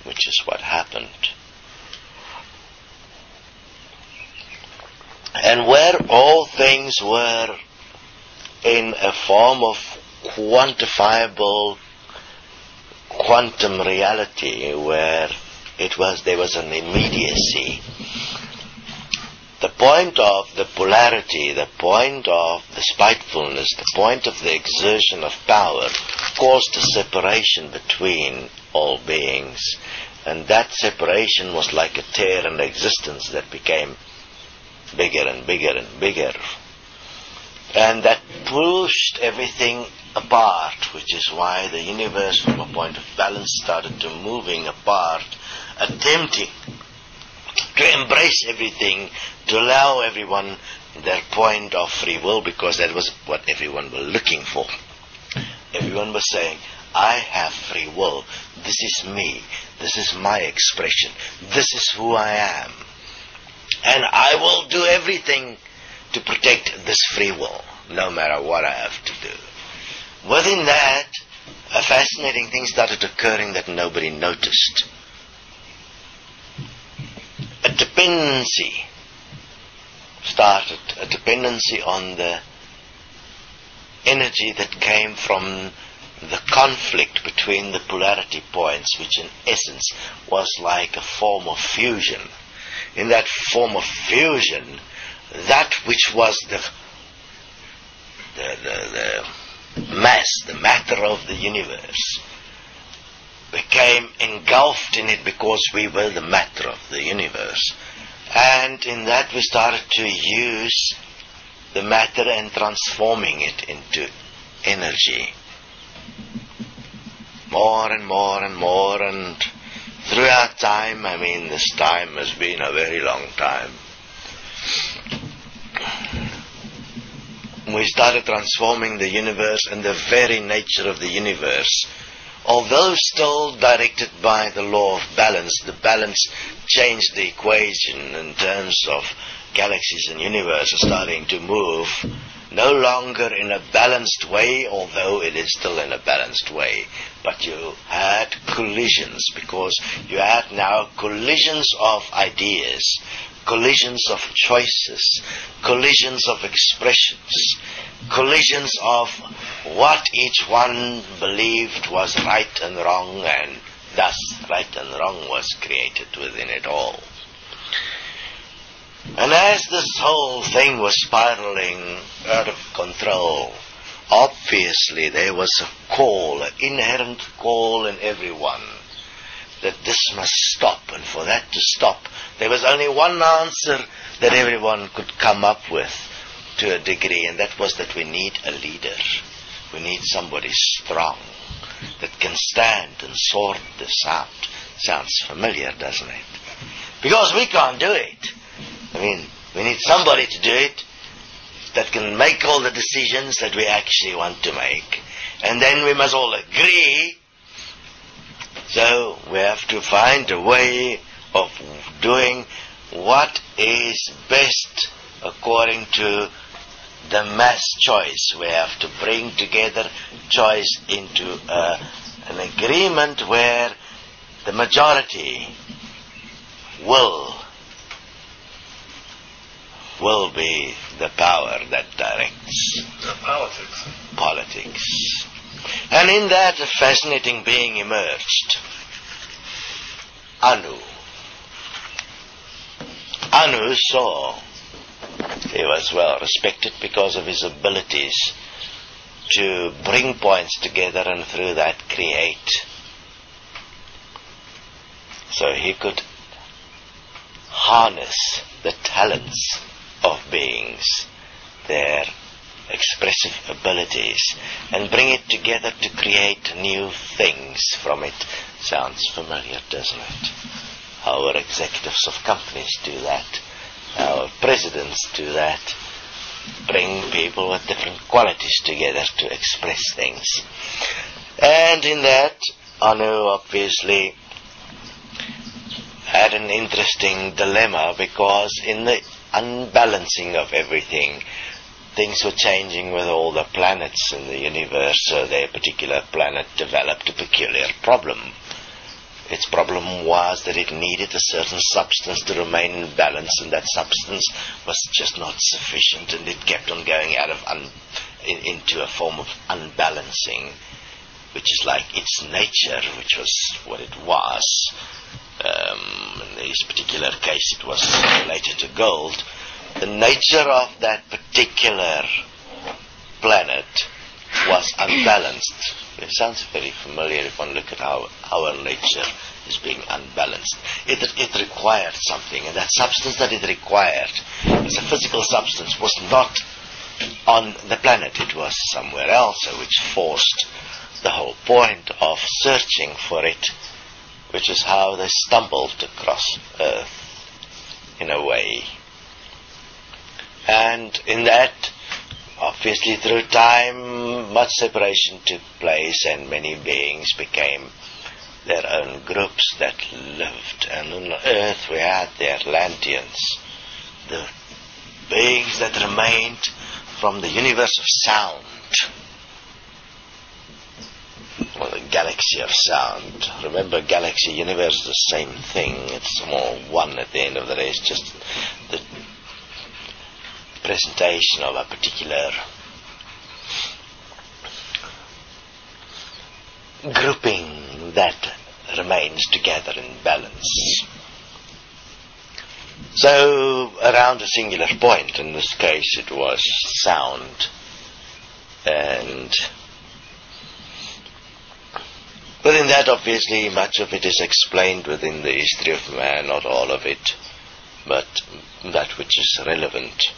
which is what happened. And where all things were in a form of quantifiable quantum reality, where there was an immediacy, the point of the polarity, the point of the spitefulness, the point of the exertion of power caused a separation between all beings, and that separation was like a tear in existence that became bigger and bigger and bigger, and that pushed everything apart, which is why the universe from a point of balance started to moving apart, attempting to embrace everything, to allow everyone their point of free will, because that was what everyone was looking for. Everyone was saying, I have free will, this is me, this is my expression, this is who I am, and I will do everything to protect this free will, no matter what I have to do. Within that, a fascinating thing started occurring that nobody noticed. A dependency started, a dependency on the energy that came from the conflict between the polarity points, which in essence was like a form of fusion. In that form of fusion, that which was the mass, the matter of the universe, became engulfed in it because we were the matter of the universe. And in that we started to use the matter and transforming it into energy. More and more and more, and throughout time, this time has been a very long time, we started transforming the universe and the very nature of the universe. Although still directed by the law of balance, the balance changed the equation in terms of galaxies and universes starting to move, no longer in a balanced way, although it is still in a balanced way. But you had collisions, because you had now collisions of ideas, collisions of choices, collisions of expressions, collisions of what each one believed was right and wrong, and thus right and wrong was created within it all. And as this whole thing was spiraling out of control, obviously there was a call, an inherent call in everyone, that this must stop. And for that to stop, there was only one answer that everyone could come up with to a degree, and that was that we need a leader. We need somebody strong that can stand and sort this out. Sounds familiar, doesn't it? Because we can't do it. We need somebody to do it that can make all the decisions that we actually want to make. And then we must all agree. So we have to find a way of doing what is best according to the mass choice. We have to bring together choice into an agreement where the majority will be the power that directs politics. And in that, a fascinating being emerged. Anu saw he was well respected because of his abilities to bring points together and through that create. So he could harness the talents of beings, their expressive abilities, and bring it together to create new things from it. Sounds familiar, doesn't it? Our executives of companies do that. Our presidents do that. Bring people with different qualities together to express things. And in that, Anu obviously had an interesting dilemma, because in the unbalancing of everything, things were changing with all the planets in the universe, so their particular planet developed a peculiar problem. Its problem was that it needed a certain substance to remain in balance, and that substance was just not sufficient, and it kept on going out of into a form of unbalancing, which is like its nature, which was what it was. In this particular case, it was related to gold. The nature of that particular planet was unbalanced. It sounds very familiar if one look at how our nature is being unbalanced. It required something, and that substance that it required as a physical substance was not on the planet, it was somewhere else, which forced the whole point of searching for it, which is how they stumbled across Earth, in a way. And in that, obviously through time, much separation took place, and many beings became their own groups that lived. And on Earth we had the Atlanteans, the beings that remained from the universe of sound, or the galaxy of sound. Remember, galaxy, universe is the same thing. It's all one at the end of the day. It's just the presentation of a particular grouping that remains together in balance. So, around a singular point, in this case it was sound, and within that, obviously, much of it is explained within the history of man, not all of it, but that which is relevant.